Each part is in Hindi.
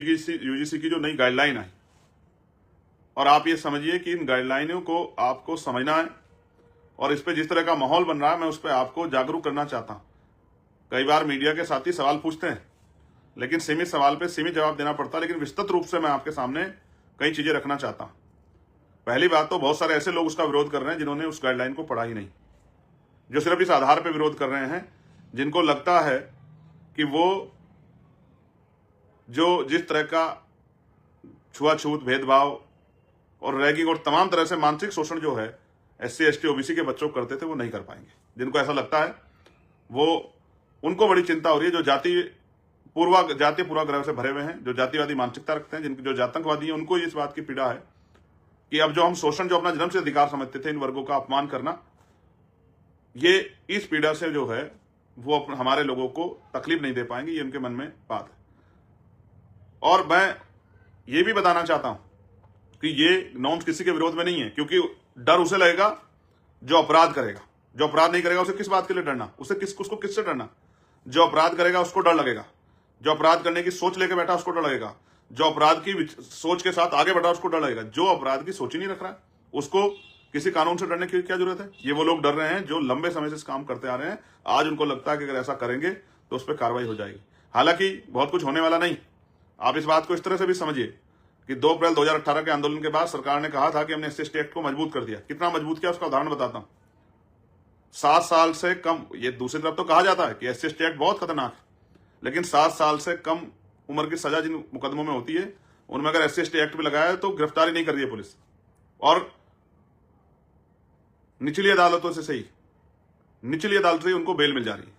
यूजीसी की जो नई गाइडलाइन आई, और आप ये समझिए कि इन गाइडलाइनों को आपको समझना है और इस पे जिस तरह का माहौल बन रहा है मैं उस पर आपको जागरूक करना चाहता हूं। कई बार मीडिया के साथी सवाल पूछते हैं, लेकिन सीमित सवाल पे सीमित जवाब देना पड़ता है, लेकिन विस्तृत रूप से मैं आपके सामने कई चीजें रखना चाहता हूं। पहली बात तो बहुत सारे ऐसे लोग उसका विरोध कर रहे हैं जिन्होंने उस गाइडलाइन को पढ़ा ही नहीं, जो सिर्फ इस आधार पर विरोध कर रहे हैं, जिनको लगता है कि वो जो जिस तरह का छुआछूत, भेदभाव और रैगिंग और तमाम तरह से मानसिक शोषण जो है SC ST OBC के बच्चों को करते थे वो नहीं कर पाएंगे। जिनको ऐसा लगता है वो उनको बड़ी चिंता हो रही है, जो जातीय पूर्वाग्रह से भरे हुए हैं, जो जातिवादी मानसिकता रखते हैं, जिनके जो आतंकवादी हैं, उनको इस बात की पीड़ा है कि अब जो हम शोषण, जो अपना जन्म से अधिकार समझते थे, इन वर्गों का अपमान करना, ये इस पीड़ा से जो है वो हमारे लोगों को तकलीफ नहीं दे पाएंगे। ये उनके मन में बात है। और मैं ये भी बताना चाहता हूं कि ये नॉर्म्स किसी के विरोध में नहीं है, क्योंकि डर उसे लगेगा जो अपराध करेगा। जो अपराध नहीं करेगा उसे किस बात के लिए डरना, उसको किससे डरना? जो अपराध करेगा उसको डर लगेगा, जो अपराध करने की सोच लेके बैठा उसको डर लगेगा, जो अपराध की सोच के साथ आगे बढ़ा उसको डर लगेगा। जो अपराध की सोच ही नहीं रख रहा है उसको किसी कानून से डरने की क्या जरूरत है? ये वो लोग डर रहे हैं जो लंबे समय से इस काम करते आ रहे हैं। आज उनको लगता है कि अगर ऐसा करेंगे तो उस पर कार्रवाई हो जाएगी। हालांकि बहुत कुछ होने वाला नहीं। आप इस बात को इस तरह से भी समझिए कि 2 अप्रैल 2018 के आंदोलन के बाद सरकार ने कहा था कि हमने SC ST एक्ट को मजबूत कर दिया। कितना मजबूत किया उसका उदाहरण बताता हूं। 7 साल से कम, ये दूसरी तरफ तो कहा जाता है कि SC ST एक्ट बहुत खतरनाक है, लेकिन 7 साल से कम उम्र की सजा जिन मुकदमों में होती है उनमें अगर SC ST एक्ट भी लगाया है तो गिरफ्तारी नहीं कर रही है पुलिस, और निचली अदालतों से सही, निचली अदालत से उनको बेल मिल जा रही है।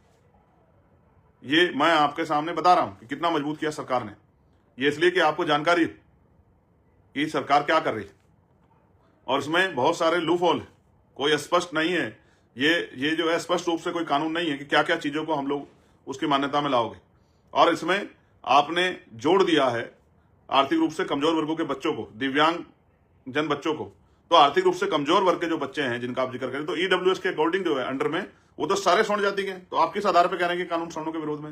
ये मैं आपके सामने बता रहा हूं कि कितना मजबूत किया सरकार ने। ये इसलिए कि आपको जानकारी कि सरकार क्या कर रही है, और इसमें बहुत सारे लूप होल, कोई स्पष्ट नहीं है। ये जो है स्पष्ट रूप से कोई कानून नहीं है कि क्या क्या चीजों को हम लोग उसकी मान्यता में लाओगे। और इसमें आपने जोड़ दिया है आर्थिक रूप से कमजोर वर्गों के बच्चों को, दिव्यांग जन बच्चों को। तो आर्थिक रूप से कमजोर वर्ग के जो बच्चे हैं जिनका आप जिक्र करें, तो EWS के अकॉर्डिंग जो है अंडर में वो तो सारे स्वर्ण जाति के। तो आप किस आधार पर कह रहे हैं कि कानून स्वर्णों के विरोध में?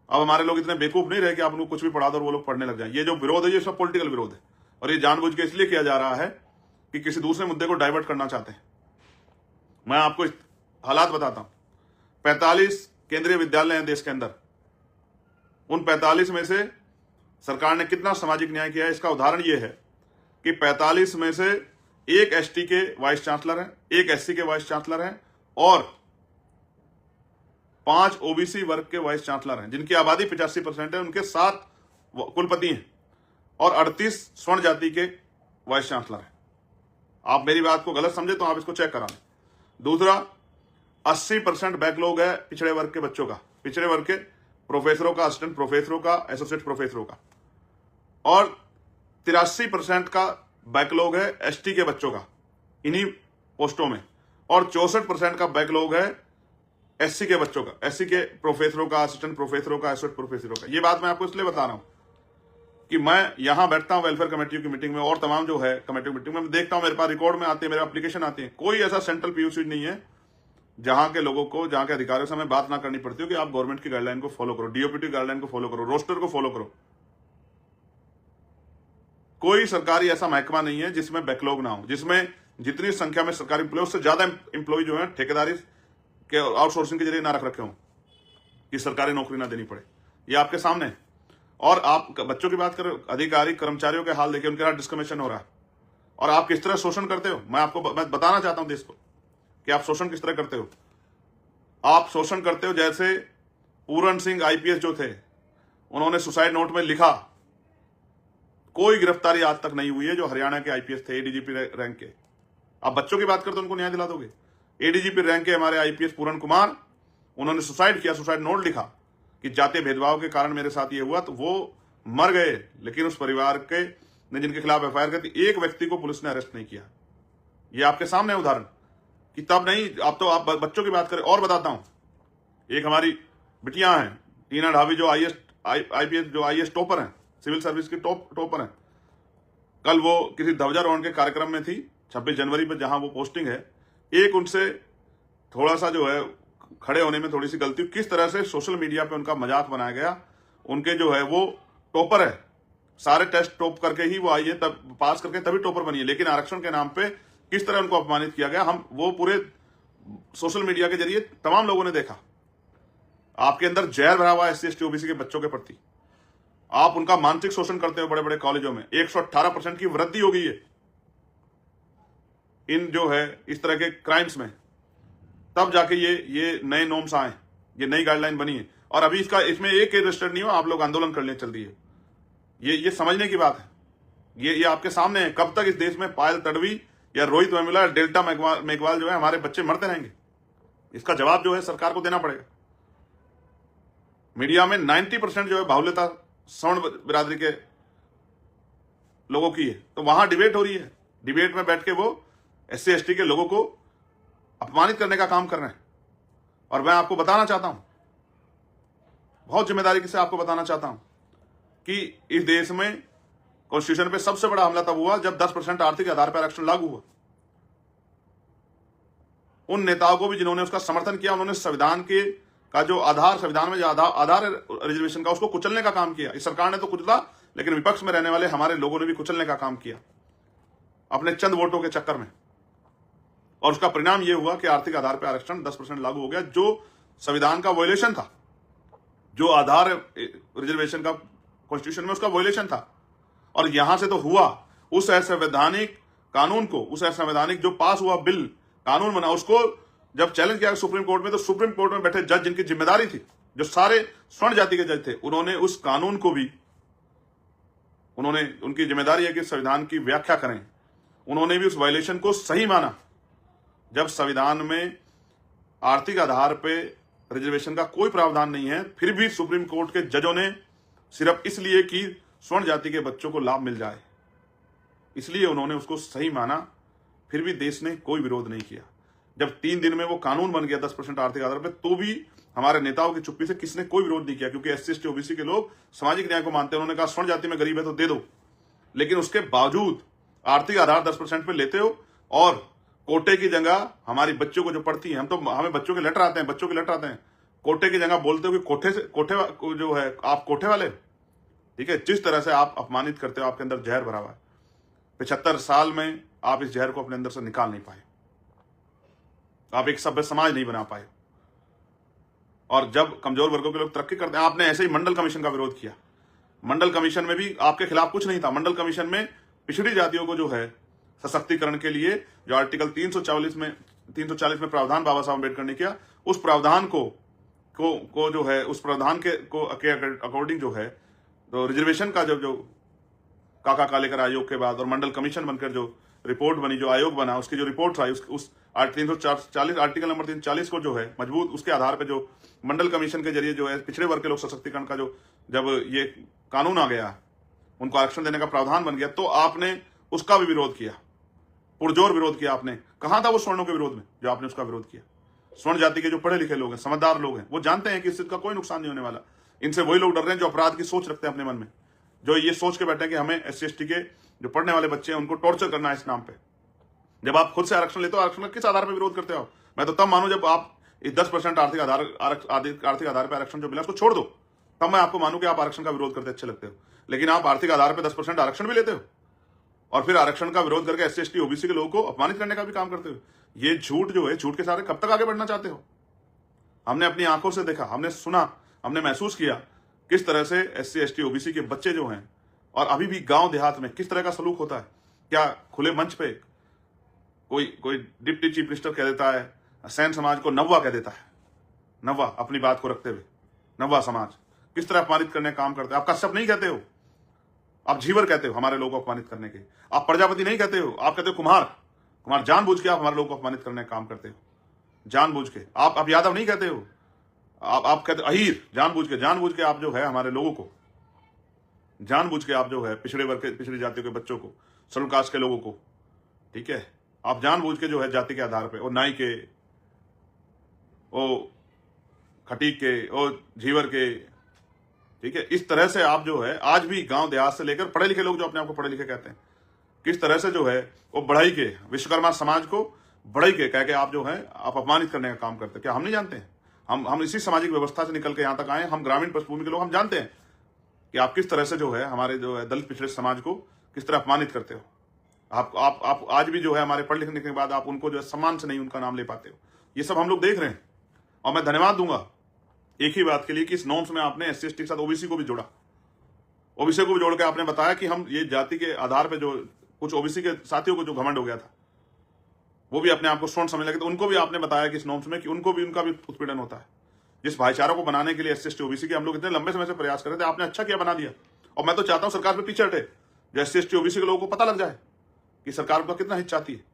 अब हमारे लोग इतने बेवकूफ नहीं रहे कि आप उनको कुछ भी पढ़ा दो और वो लोग पढ़ने लग जाए। ये जो विरोध है ये सब पॉलिटिकल विरोध है, और ये जानबूझ के इसलिए किया जा रहा है कि किसी दूसरे मुद्दे को डाइवर्ट करना चाहते हैं। मैं आपको हालात बताता हूं। 45 केंद्रीय विद्यालय हैं देश के अंदर। उन 45 में से सरकार ने कितना सामाजिक न्याय किया है, इसका उदाहरण यह है कि 45 में से 1 ST के वाइस चांसलर हैं, 1 SC के वाइस चांसलर हैं, और 5 OBC वर्ग के वाइस चांसलर हैं, जिनकी आबादी 85% है। उनके 7 कुलपति हैं और 38 स्वर्ण जाति के वाइस चांसलर हैं। आप मेरी बात को गलत समझे तो आप इसको चेक करा लें। दूसरा, 80% बैकलॉग है पिछड़े वर्ग के बच्चों का, पिछड़े वर्ग के प्रोफेसरों का, असिस्टेंट प्रोफेसरों का, एसोसिएट प्रोफेसरों का, और 83% का बैकलॉग है ST के बच्चों का इन्हीं पोस्टों में, और 64% का बैकलॉग है SC के बच्चों का, SC के प्रोफेसरों का, असिस्टेंट प्रोफेसरों का, एसोसिएट प्रोफेसरों का। ये बात मैं आपको इसलिए बता रहा हूं कि मैं यहां बैठता हूं वेलफेयर कमेटी की मीटिंग में और तमाम जो है कमेटी की मीटिंग में देखता हूं, मेरे पास रिकॉर्ड में आते हैं, मेरे एप्लीकेशन आती है। कोई ऐसा सेंट्रल PUC नहीं है जहां के लोगों को, जहां के अधिकारियों से हमें बात ना करनी पड़ती हो कि आप गवर्नमेंट की गाइडलाइन को फॉलो करो, DOPT गाइडलाइन को फॉलो करो, रोस्टर को फॉलो करो। कोई सरकारी ऐसा महकमा नहीं है जिसमें बैकलॉग ना हो, जिसमें जितनी संख्या में सरकारी एम्प्लॉय उससे ज्यादा एम्प्लॉय जो है ठेकेदारी के आउटसोर्सिंग के जरिए ना रख रखे हों कि सरकारी नौकरी ना देनी पड़े। ये आपके सामने है। और आप बच्चों की बात करें, अधिकारी कर्मचारियों के हाल देखिए, उनके साथ डिस्क्रिमिनेशन हो रहा है, और आप किस तरह शोषण करते हो। मैं बताना चाहता हूं देश को कि आप शोषण किस तरह करते हो। आप शोषण करते हो जैसे पूरन सिंह IPS जो थे, उन्होंने सुसाइड नोट में लिखा, कोई गिरफ्तारी आज तक नहीं हुई है जो हरियाणा के IPS थे, ADGP रैंक के। आप बच्चों की बात करते हो, उनको न्याय दिला दोगे? ADGP रैंक के हमारे IPS पूरन कुमार, उन्होंने सुसाइड किया, सुसाइड नोट लिखा कि जातीय भेदभाव के कारण मेरे साथ ये हुआ, तो वो मर गए, लेकिन उस परिवार के ने जिनके खिलाफ FIR कर दी, एक व्यक्ति को पुलिस ने अरेस्ट नहीं किया। ये आपके सामने उदाहरण कि तब नहीं, आप तो आप बच्चों की बात करें। और बताता हूं, एक हमारी बिटियां हैं, टीना ढाबी, जो IPS जो IAS टॉपर हैं, सिविल सर्विस की टॉपर हैं। कल वो किसी ध्वजारोहण के कार्यक्रम में थी 26 जनवरी पर, जहां वो पोस्टिंग है। एक उनसे थोड़ा सा जो है खड़े होने में थोड़ी सी गलती, किस तरह से सोशल मीडिया पे उनका मजाक बनाया गया उनके जो है वो टॉपर है, सारे टेस्ट टॉप करके ही वो आई है, तब पास करके तभी टॉपर बनी है। लेकिन आरक्षण के नाम पे किस तरह उनको अपमानित किया गया, हम वो पूरे सोशल मीडिया के जरिए तमाम लोगों ने देखा। आपके अंदर जहर भरा हुआ है SC ST OBC के बच्चों के प्रति। आप उनका मानसिक शोषण करते हो। बड़े बड़े कॉलेजों में 118% की वृद्धि हो गई है इन जो है इस तरह के क्राइम्स में। तब जाके ये नए नॉर्म्स आए, ये नई गाइडलाइन बनी है। और अभी इसमें एक रजिस्टर्ड नहीं हो, आप लोग आंदोलन कर लें जल्दी है। ये समझने की बात है। ये आपके सामने है। कब तक इस देश में पायल तडवी या रोहित वेमुला या डेल्टा मेघवाल जो है हमारे बच्चे मरते रहेंगे? इसका जवाब जो है सरकार को देना पड़ेगा। मीडिया में 90% जो है बाहुल्यता सवर्ण बिरादरी के लोगों की है, तो वहां डिबेट हो रही है। डिबेट में बैठ के वो SC ST के लोगों को अपमानित करने का काम कर रहे हैं। और मैं आपको बताना चाहता हूं, बहुत जिम्मेदारी से आपको बताना चाहता हूं कि इस देश में कॉन्स्टिट्यूशन पे सबसे बड़ा हमला तब हुआ जब 10% आर्थिक आधार पर आरक्षण लागू हुआ। उन नेताओं को भी जिन्होंने उसका समर्थन किया, उन्होंने संविधान का जो आधार, संविधान में जो आधार रिजर्वेशन का, उसको कुचलने का काम किया। इस सरकार ने तो कुचला, लेकिन विपक्ष में रहने वाले हमारे लोगों ने भी कुचलने का काम किया अपने चंद वोटों के चक्कर में। और उसका परिणाम यह हुआ कि आर्थिक आधार पर आरक्षण 10% लागू हो गया, जो संविधान का वायलेशन था, जो आधार रिजर्वेशन का कॉन्स्टिट्यूशन में उसका वायलेशन था। और यहां से तो हुआ उस असंवैधानिक कानून को, उस असंवैधानिक जो पास हुआ बिल, कानून बना, उसको जब चैलेंज किया सुप्रीम कोर्ट में, तो सुप्रीम कोर्ट में बैठे जज, जिनकी जिम्मेदारी थी, जो सारे स्वर्ण जाति के जज थे, उन्होंने उस कानून को भी, उनकी जिम्मेदारी है कि संविधान की व्याख्या करें, उन्होंने भी उस वायलेशन को सही माना। जब संविधान में आर्थिक आधार पे रिजर्वेशन का कोई प्रावधान नहीं है, फिर भी सुप्रीम कोर्ट के जजों ने सिर्फ इसलिए कि स्वर्ण जाति के बच्चों को लाभ मिल जाए, इसलिए उन्होंने उसको सही माना, फिर भी देश ने कोई विरोध नहीं किया। जब 3 दिन में वो कानून बन गया 10% आर्थिक आधार पर, तो भी हमारे नेताओं की चुप्पी से किसने कोई विरोध नहीं किया, क्योंकि SC ST OBC के लोग सामाजिक न्याय को मानते हैं। उन्होंने कहा स्वर्ण जाति में गरीब है तो दे दो, लेकिन उसके बावजूद आर्थिक आधार 10% पे लेते हो और कोटे की जगह हमारी बच्चों को जो पढ़ती है, हमें बच्चों के लेटर आते हैं, कोटे की जगह बोलते हो कि कोठे जो है आप कोठे वाले, ठीक है। जिस तरह से आप अपमानित करते हो, आपके अंदर जहर भरा हुआ है। 75 साल में आप इस जहर को अपने अंदर से निकाल नहीं पाए, आप एक सभ्य समाज नहीं बना पाए। और जब कमजोर वर्गों के लोग तरक्की करते हैं, आपने ऐसे ही मंडल कमीशन का विरोध किया। मंडल कमीशन में भी आपके खिलाफ कुछ नहीं था। मंडल कमीशन में पिछड़ी जातियों को जो है सशक्तिकरण के लिए जो आर्टिकल 340 में प्रावधान बाबा साहब अम्बेडकर ने किया, उस प्रावधान को जो है, उस प्रावधान के अकॉर्डिंग जो है, तो रिजर्वेशन का जो काका कालेकर आयोग के बाद और मंडल कमीशन बनकर जो रिपोर्ट बनी, जो आयोग बना, उसकी जो रिपोर्ट आई, उस आर्टिकल नंबर 340 को जो है मजबूत, उसके आधार पर जो मंडल कमीशन के जरिए जो है पिछड़े वर्ग के लोग सशक्तिकरण का जो जब ये कानून आ गया, उनको आरक्षण देने का प्रावधान बन गया, तो आपने उसका भी विरोध किया, पुरजोर विरोध किया आपने। कहां था वो स्वर्णों के विरोध में जो आपने उसका विरोध किया? स्वर्ण जाति के जो पढ़े लिखे लोग हैं, समझदार लोग हैं, वो जानते हैं कि इस चीज का कोई नुकसान नहीं होने वाला। इनसे वही लोग डर रहे हैं जो अपराध की सोच रखते हैं अपने मन में, जो ये सोच के बैठे हैं कि हमें SC ST के जो पढ़ने वाले बच्चे हैं उनको टॉर्चर करना है इस नाम पे। जब आप खुद से आरक्षण लेते हो, आरक्षण का किस आधार पर विरोध करते हो? मैं तो तब मानू जब आप इस 10% आर्थिक आधार पर आरक्षण जो मिला उसको छोड़ दो, तब मैं आपको मानू कि आप आरक्षण का विरोध करते अच्छे लगते हो। लेकिन आप आर्थिक आधार पर 10% आरक्षण भी लेते हो और फिर आरक्षण का विरोध करके SC ST OBC के लोगों को अपमानित करने का भी काम करते हो। ये झूठ जो है, झूठ के सारे कब तक आगे बढ़ना चाहते हो? हमने अपनी आंखों से देखा, हमने सुना, हमने महसूस किया किस तरह से SC ST OBC के बच्चे जो हैं, और अभी भी गांव देहात में किस तरह का सलूक होता है। क्या खुले मंच पे कोई डिप्टी चीफ मिनिस्टर कह देता है, सैन समाज को नव्वा कह देता है, नव्वा अपनी बात को रखते हुए, नव्वा समाज किस तरह अपमानित करने का काम करते हैं। आप कश्यप नहीं कहते हो, आप झीवर कहते हो हमारे लोगों को अपमानित करने के। आप प्रजापति नहीं कहते हो, आप कहते हो कुमार। जानबूझ के आप हमारे लोगों को अपमानित करने का काम करते हो, जानबूझ के। आप यादव नहीं कहते हो, आप कहते अहीर, जानबूझ के आप जो है हमारे लोगों को, जानबूझ के आप जो है पिछड़े वर्ग के, पिछड़ी जातियों के बच्चों को, शेड्यूल कास्ट के लोगों को, ठीक है, आप जानबूझ के जो है जाति के आधार पे, और नाई के, ओ खटीक के, ओ झीवर के, ठीक है, इस तरह से आप जो है आज भी गांव देहात से लेकर पढ़े लिखे लोग जो अपने आप को पढ़े लिखे कहते हैं, किस तरह से जो है वो बढ़ाई के, विश्वकर्मा समाज को बढ़ाई के कह के आप जो है आप अपमानित करने का काम करते हैं। क्या हम नहीं जानते हैं? हम इसी सामाजिक व्यवस्था से निकल के यहां तक आए, हम ग्रामीण पृष्ठभूमि के लोग, हम जानते हैं कि आप किस तरह से जो है हमारे जो है दलित पिछड़े समाज को किस तरह अपमानित करते हो। आप आज भी जो है हमारे पढ़ लिखने के बाद आप उनको जो है सम्मान से नहीं उनका नाम ले पाते हो। ये सब हम लोग देख रहे हैं और मैं धन्यवाद दूंगा एक ही बात के लिए कि इस नॉर्म्स में आपने SC ST के साथ OBC को भी जोड़ा। OBC को भी जोड़ के आपने बताया कि हम ये जाति के आधार पर जो कुछ OBC के साथियों को जो घमंड हो गया था वो भी अपने आप को स्वर्ण समझने लगे, तो उनको भी आपने बताया कि इस नॉर्म्स में कि उनको भी उनका भी उत्पीड़न होता है। जिस भाईचारा को बनाने के लिए SC ST OBC के हम लोग इतने लंबे समय से प्रयास कर रहे थे, आपने अच्छा किया, बना दिया। और मैं तो चाहता हूं सरकार पे पीछे हटे, जो SC ST OBC के लोगों को पता लग जाए कि सरकार उनका कितना हित चाहती है,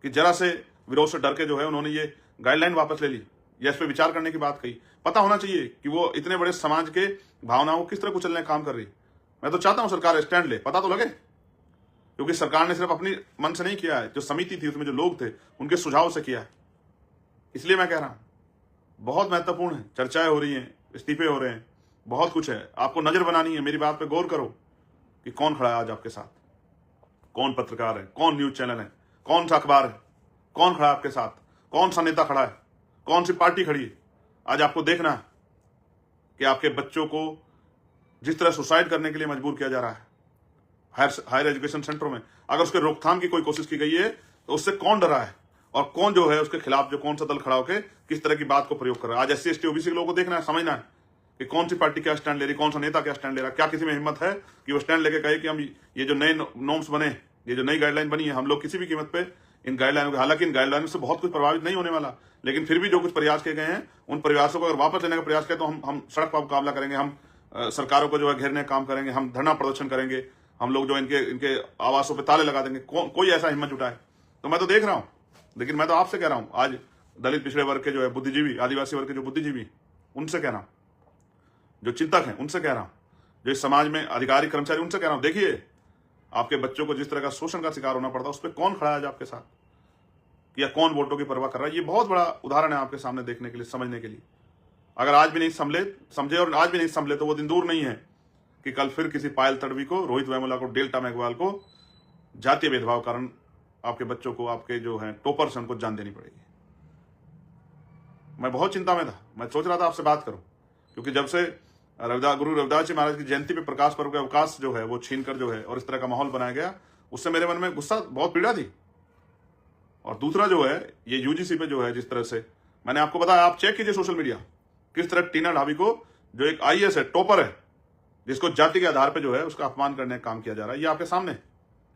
कि जरा से विरोध से डर के जो है उन्होंने ये गाइडलाइन वापस ले ली या इस पर विचार करने की बात कही। पता होना चाहिए कि वो इतने बड़े समाज के भावनाओं को किस तरह कुचलने का काम कर रही है। मैं तो चाहता हूं सरकार स्टैंड ले, पता तो लगे, क्योंकि सरकार ने सिर्फ अपनी मन से नहीं किया है, जो समिति थी उसमें जो लोग थे उनके सुझाव से किया है। इसलिए मैं कह रहा हूं बहुत महत्वपूर्ण है, चर्चाएं हो रही हैं, इस्तीफे हो रहे हैं, बहुत कुछ है, आपको नजर बनानी है। मेरी बात पे गौर करो कि कौन खड़ा है आज आपके साथ, कौन पत्रकार है, कौन न्यूज चैनल है, कौन सा अखबार है, कौन खड़ा है आपके साथ, कौन सा नेता खड़ा है, कौन सी पार्टी खड़ी है। आज आपको देखना है कि आपके बच्चों को जिस तरह सुसाइड करने के लिए मजबूर किया जा रहा है हायर एजुकेशन सेंटरों में, अगर उसके रोकथाम की कोई कोशिश की गई है तो उससे कौन डरा है और कौन जो है उसके खिलाफ जो कौन सा दल खड़ा होकर किस तरह की बात को प्रयोग कर रहा है। आज SC ST OBC के लोगों को देखना है, समझना है कि कौन सी पार्टी क्या स्टैंड ले रही, कौन सा नेता क्या स्टैंड ले रहा है। क्या किसी में हिम्मत है कि वो स्टैंड लेके कहे कि हम ये जो नए नॉर्म्स बने, ये जो नई गाइडलाइन बनी है, हम लोग किसी भी कीमत पे इन गाइडलाइनों के, हालांकि इन गाइडलाइनों से बहुत कुछ प्रभावित नहीं होने वाला, लेकिन फिर भी जो कुछ प्रयास किए गए हैं उन प्रयासों को अगर वापस लेने का प्रयास करें तो हम सड़क पर मुकाबला करेंगे, हम सरकारों को जो है घेरने का काम करेंगे, हम धरना प्रदर्शन करेंगे, हम लोग जो इनके आवासों पे ताले लगा देंगे। कोई ऐसा हिम्मत जुटाए तो मैं तो देख रहा हूं, लेकिन मैं तो आपसे कह रहा हूं, आज दलित पिछड़े वर्ग के जो है बुद्धिजीवी, आदिवासी वर्ग के जो बुद्धिजीवी, उनसे कह रहा हूं, जो चिंतक हैं उनसे कह रहा हूं, जो इस समाज में अधिकारी कर्मचारी, उनसे कह रहा हूं, देखिए आपके बच्चों को जिस तरह का शोषण का शिकार होना पड़ता है उस पर कौन खड़ा है आज आपके साथ, या कौन वोटों की परवाह कर रहा है। ये बहुत बड़ा उदाहरण है आपके सामने देखने के लिए, समझने के लिए। अगर आज भी नहीं समझे और आज भी नहीं संभले तो वो दिन दूर नहीं है कि कल फिर किसी पायल तड़वी को, रोहित वेमुला को, डेल्टा मेघवाल को जातीय भेदभाव कारण आपके बच्चों को, आपके जो है टॉपर्स, उनको जान देनी पड़ेगी। मैं बहुत चिंता में था, मैं सोच रहा था आपसे बात करूं, क्योंकि जब से गुरु रविदास जी महाराज की जयंती पे प्रकाश पर्व का अवकाश जो है वो छीनकर जो है और इस तरह का माहौल बनाया गया, उससे मेरे मन में गुस्सा, बहुत पीड़ा थी। और दूसरा जो है ये UGC पे जो है जिस तरह से मैंने आपको बताया, आप चेक कीजिए सोशल मीडिया, किस तरह टीना ढाबी को, जो एक IAS है, टॉपर है, जिसको जाति के आधार पर जो है उसका अपमान करने का काम किया जा रहा है। ये आपके सामने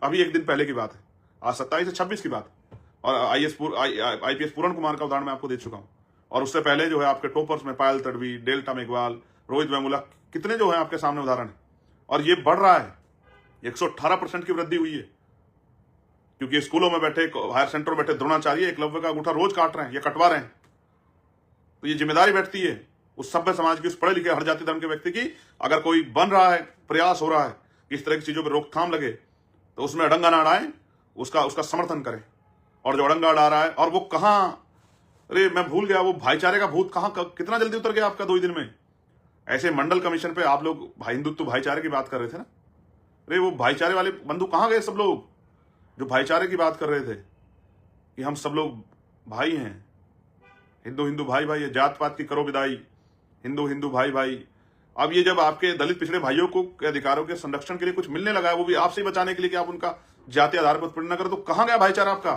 अभी एक दिन पहले की बात है, आज 27 से 26 की बात। और IPS पूरन कुमार का उदाहरण मैं आपको दे चुका हूं, और उससे पहले जो है आपके टॉपर्स में पायल तड़वी, डेल्टा मेघवाल, रोहित वेमुला, कितने जो है आपके सामने उदाहरण है। और ये बढ़ रहा है, 118% की वृद्धि हुई है, क्योंकि स्कूलों में बैठे, हायर सेंटर में बैठे द्रोणाचार्य एकलव्य का अंगूठा रोज काट रहे हैं या कटवा रहे हैं। तो ये जिम्मेदारी बैठती है उस सभ्य समाज की, उस पढ़े लिखे हर जाति धर्म के व्यक्ति की। अगर कोई बन रहा है, प्रयास हो रहा है कि इस तरह की चीजों पर रोकथाम लगे, तो उसमें अड़ंगा ना अड़ाएं, उसका समर्थन करें। और जो अड़ंगा अड़ा रहा है, और वो कहां, अरे मैं भूल गया, वो भाईचारे का भूत कहां कितना जल्दी उतर गया आपका 2 ही दिन में। ऐसे मंडल कमीशन पे आप लोग हिंदुत्व भाईचारे की बात कर रहे थे ना, अरे वो भाईचारे वाले बंधु कहां गए सब लोग जो भाईचारे की बात कर रहे थे कि हम सब लोग भाई हैं, हिंदू हिंदू भाई भाई है, जात पात की करो विदाई, हिंदू हिंदू भाई भाई। अब ये जब आपके दलित पिछड़े भाइयों को के अधिकारों के संरक्षण के लिए कुछ मिलने लगा है, वो भी आपसे बचाने के लिए कि आप उनका जाति आधार पर उत्पीड़न न करो, तो कहां गया भाईचारा आपका।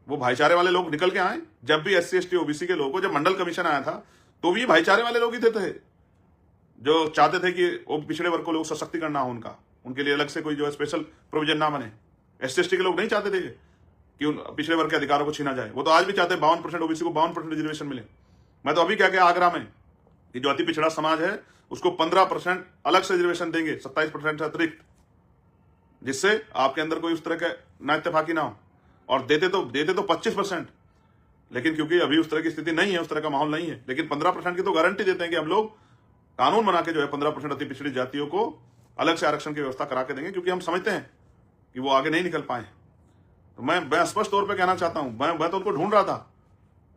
वो भाईचारे वाले लोग निकल के आए। जब भी SC ST OBC के लोगों को जब मंडल कमीशन आया था तो भी भाईचारे वाले लोग ही थे जो चाहते थे कि वो पिछड़े वर्ग को लोग सशक्तिकरण ना हो, उनके लिए अलग से कोई जो है स्पेशल प्रोविजन ना बने। SC ST के लोग नहीं चाहते थे कि उन पिछड़े वर्ग के अधिकारों को छीना जाए। वो तो आज भी चाहते हैं 52% OBC को 52% रिजर्वेशन मिले। मैं तो अभी क्या क्या आगरा में कि जो अति पिछड़ा समाज है उसको 15% अलग से रिजर्वेशन देंगे, 27% से अतिरिक्त, जिससे आपके अंदर कोई उस तरह का ना इत्तेफाकी ना हो। और देते तो 25%, लेकिन क्योंकि अभी उस तरह की स्थिति नहीं है, उस तरह का माहौल नहीं है, लेकिन 15% की तो गारंटी देते हैं कि हम लोग कानून बना के जो है 15% अति पिछड़ी जातियों को अलग से आरक्षण की व्यवस्था करा के देंगे, क्योंकि हम समझते हैं कि वो आगे नहीं निकल पाए। तो मैं स्पष्ट तौर पे कहना चाहता हूं, मैं तो उनको ढूंढ रहा था,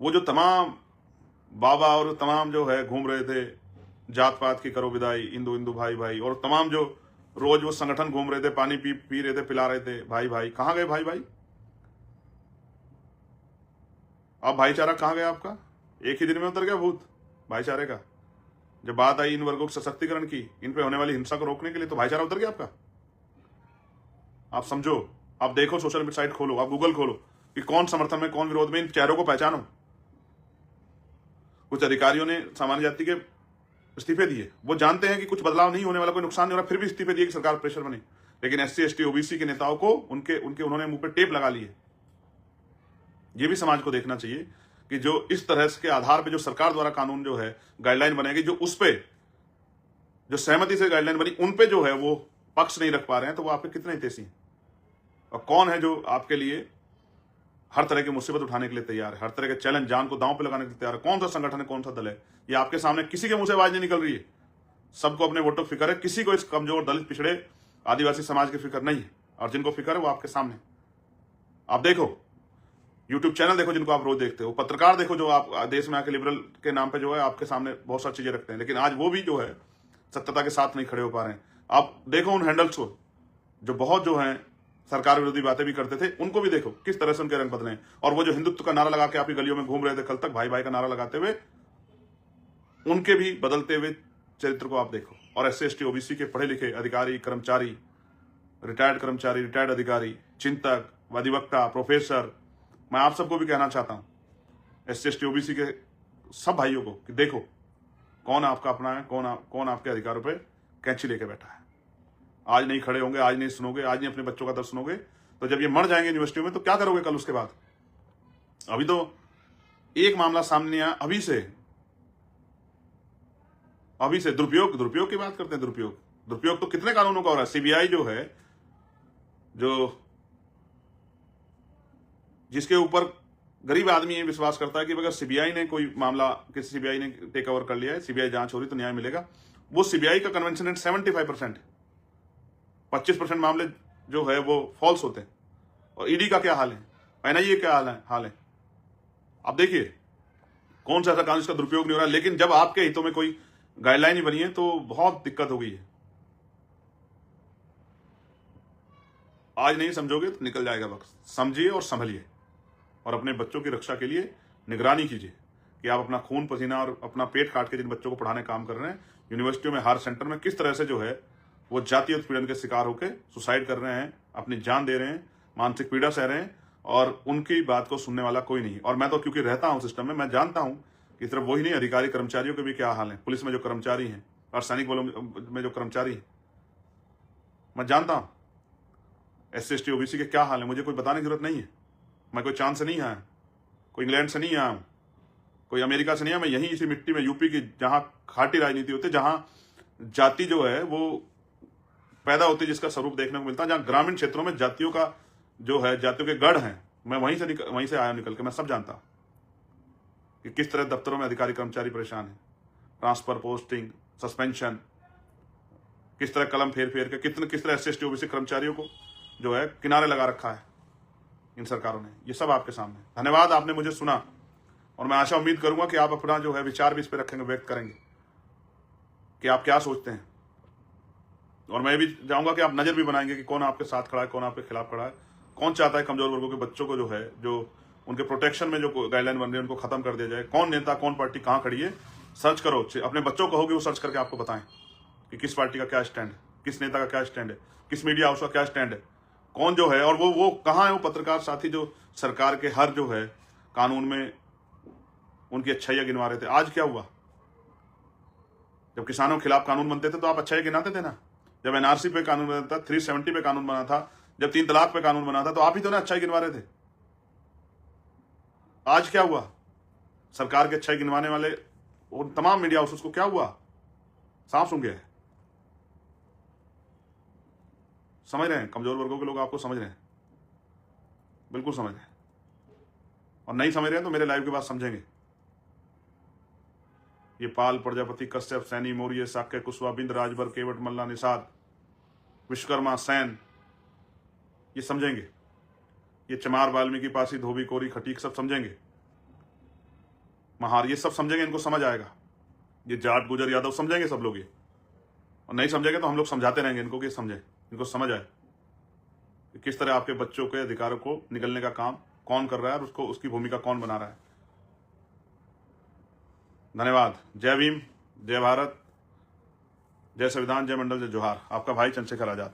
वो जो तमाम बाबा और तमाम जो है घूम रहे थे, जात पात की करो विदाई, हिंदू हिंदू भाई भाई, और तमाम जो रोज वो संगठन घूम रहे थे, पानी पी रहे थे, पिला रहे थे भाई भाई, कहां गए भाई भाई। अब भाईचारा कहां गया आपका। एक ही दिन में उतर गया भूत भाईचारे का। जब बात आई इन वर्गों के सशक्तिकरण की, इन पे होने वाली हिंसा को रोकने के लिए, तो भाईचारा उतर गया आपका। आप समझो, आप देखो, सोशल साइट खोलो, आप गूगल खोलो कि कौन समर्थन में कौन विरोध में, इन चेहरों को पहचानो। कुछ अधिकारियों ने सामान्य जाति के इस्तीफे दिए, वो जानते हैं कि कुछ बदलाव नहीं होने वाला, कोई नुकसान नहीं हो रहा, फिर भी इस्तीफे दिए कि सरकार प्रेशर बने। लेकिन SC ST OBC के नेताओं को उन्होंने मुंह पे टेप लगा ली है। ये भी समाज को देखना चाहिए कि जो इस तरह के आधार पे जो सरकार द्वारा कानून जो है गाइडलाइन बनेगी, जो उस पे जो सहमति से गाइडलाइन बनी उन पे जो है वो पक्ष नहीं रख पा रहे हैं, तो वो आपके कितने हितैषी हैं। और कौन है जो आपके लिए हर तरह की मुसीबत उठाने के लिए तैयार है, हर तरह के चैलेंज, जान को दांव पे लगाने के लिए तैयार है। कौन सा संगठन है, कौन सा दल है, ये आपके सामने किसी के मुंह से आवाज नहीं निकल रही है। सबको अपने वोटों की फिक्र है, किसी को इस कमजोर, दलित, पिछड़े, आदिवासी समाज की फिक्र नहीं है। और जिनको फिक्र है वो आपके सामने। आप देखो, यूट्यूब चैनल देखो जिनको आप रोज देखते हो, पत्रकार देखो जो आप देश में आके लिबरल के नाम पे जो है आपके सामने बहुत सारी चीजें रखते हैं, लेकिन आज वो भी जो है सत्यता के साथ नहीं खड़े हो पा रहे हैं। आप देखो उन हैंडल्स को जो बहुत जो है सरकार विरोधी बातें भी करते थे, उनको भी देखो किस तरह से उनके रंग बदले हैं। और वो जो हिंदुत्व का नारा लगा के आपकी गलियों में घूम रहे थे कल तक, भाई भाई का नारा लगाते हुए, उनके भी बदलते हुए चरित्र को आप देखो। और SC ST OBC के पढ़े लिखे अधिकारी, कर्मचारी, रिटायर्ड अधिकारी, चिंतक, अधिवक्ता, प्रोफेसर, मैं आप सबको भी कहना चाहता हूं, SC ST OBC के सब भाइयों को, कि देखो कौन आपका अपना है, कौन आपके अधिकारों पे कैंची लेके बैठा है। आज नहीं खड़े होंगे, आज नहीं सुनोगे, आज नहीं अपने बच्चों का दर्द सुनोगे, तो जब ये मर जाएंगे यूनिवर्सिटियों में तो क्या करोगे कल उसके बाद। अभी तो एक मामला सामने आया, अभी से दुरुपयोग की बात करते हैं। दुरुपयोग तो कितने कानूनों का हो रहा है। CBI जो है, जो जिसके ऊपर गरीब आदमी ये विश्वास करता है कि अगर CBI ने कोई मामला, किसी CBI ने टेक ओवर कर लिया है, CBI जांच हो रही तो न्याय मिलेगा, वो CBI का कन्वेंशन रेट 75% है। 25% मामले जो है वो फॉल्स होते हैं। और ED का क्या हाल है, NIA क्या हाल है। आप देखिए कौन सा ऐसा कानून इसका दुरुपयोग नहीं हो रहा। लेकिन जब आपके हितों में कोई गाइडलाइन ही बनी है तो बहुत दिक्कत हो गई है। आज नहीं समझोगे तो निकल जाएगा वक्त। समझिए और संभलिए, और अपने बच्चों की रक्षा के लिए निगरानी कीजिए कि आप अपना खून पसीना और अपना पेट काट के जिन बच्चों को पढ़ाने काम कर रहे हैं, यूनिवर्सिटियों में, हर सेंटर में किस तरह से जो है वो जातीय उत्पीड़न के शिकार होकर सुसाइड कर रहे हैं, अपनी जान दे रहे हैं, मानसिक पीड़ा सह रहे हैं, और उनकी बात को सुनने वाला कोई नहीं। और मैं तो क्योंकि रहता हूं सिस्टम में, मैं जानता हूं कि सिर्फ वही नहीं, अधिकारी कर्मचारियों के भी क्या हाल है। पुलिस में जो कर्मचारी हैं और सैनिक बलों में जो कर्मचारी हैं, मैं जानता हूं SC ST OBC के क्या हाल है। मुझे कोई बताने की जरूरत नहीं है। मैं कोई चांद से नहीं आया, कोई इंग्लैंड से नहीं आया, कोई अमेरिका से नहीं आया। मैं यहीं इसी मिट्टी में, यूपी की, जहां खाटी राजनीति होती है, जहां जाति जो है वो पैदा होती है, जिसका स्वरूप देखने को मिलता है, जहां ग्रामीण क्षेत्रों में जातियों का जो है, जातियों के गढ़ हैं, मैं वहीं से आया निकल के। मैं सब जानता कि किस तरह दफ्तरों में अधिकारी कर्मचारी परेशान है, ट्रांसफर, पोस्टिंग, सस्पेंशन, किस तरह कलम फेर फेर के किस तरह SC ST OBC कर्मचारियों को जो है किनारे लगा रखा है इन सरकारों ने। ये सब आपके सामने। धन्यवाद, आपने मुझे सुना, और मैं आशा उम्मीद करूंगा कि आप अपना जो है विचार भी इस पर रखेंगे, व्यक्त करेंगे कि आप क्या सोचते हैं। और मैं भी चाहूंगा कि आप नजर भी बनाएंगे कि कौन आपके साथ खड़ा है, कौन आपके खिलाफ खड़ा है, कौन चाहता है कमजोर वर्गों के बच्चों को जो है, जो उनके प्रोटेक्शन में जो गाइडलाइन बन रही है, उनको खत्म कर दिया जाए। कौन नेता, कौन पार्टी कहां खड़ी है, सर्च करो। अपने बच्चों को होगी वो सर्च करके आपको बताएं कि किस पार्टी का क्या स्टैंड है, किस नेता का क्या स्टैंड है, किस मीडिया हाउस का क्या स्टैंड है, कौन जो है, और वो कहां है वो पत्रकार साथी जो सरकार के हर जो है कानून में उनकी अच्छाइयां गिनवा रहे थे। आज क्या हुआ? जब किसानों के खिलाफ कानून बनते थे तो आप अच्छाई गिनाते थे ना। जब NRC पे कानून बना था, 370 पे कानून बना था, जब 3 तलाक पे कानून बना था, तो आप ही तो ना अच्छाई गिनवा रहे थे। आज क्या हुआ? सरकार के अच्छाई गिनवाने वाले उन तमाम मीडिया हाउस को क्या हुआ? सांप सूंघ गया है। समझ रहे हैं? कमजोर वर्गों के लोग आपको समझ रहे हैं, बिल्कुल समझ रहे हैं। और नहीं समझ रहे हैं तो मेरे लाइव के बाद समझेंगे। ये पाल, प्रजापति, कश्यप, सैनी, मौर्य, शाक्य, कुशवा, बिंद, राजभर, केवट, मल्ला, निषाद, विश्वकर्मा, सैन, ये समझेंगे। ये चमार, वाल्मीकि, पासी, धोबी, कोरी, खटीक, सब समझेंगे। महार, ये सब समझेंगे, इनको समझ आएगा। ये जाट, गुजर, यादव समझेंगे सब लोग ये। और नहीं समझेंगे तो हम लोग समझाते रहेंगे इनको कि समझे, इनको समझ आए कि किस तरह आपके बच्चों के अधिकारों को निगलने का काम कौन कर रहा है और उसको, उसकी भूमिका कौन बना रहा है। धन्यवाद। जय भीम, जय भारत, जय संविधान, जय मंडल, जय जोहार। आपका भाई चंद्रशेखर आजाद।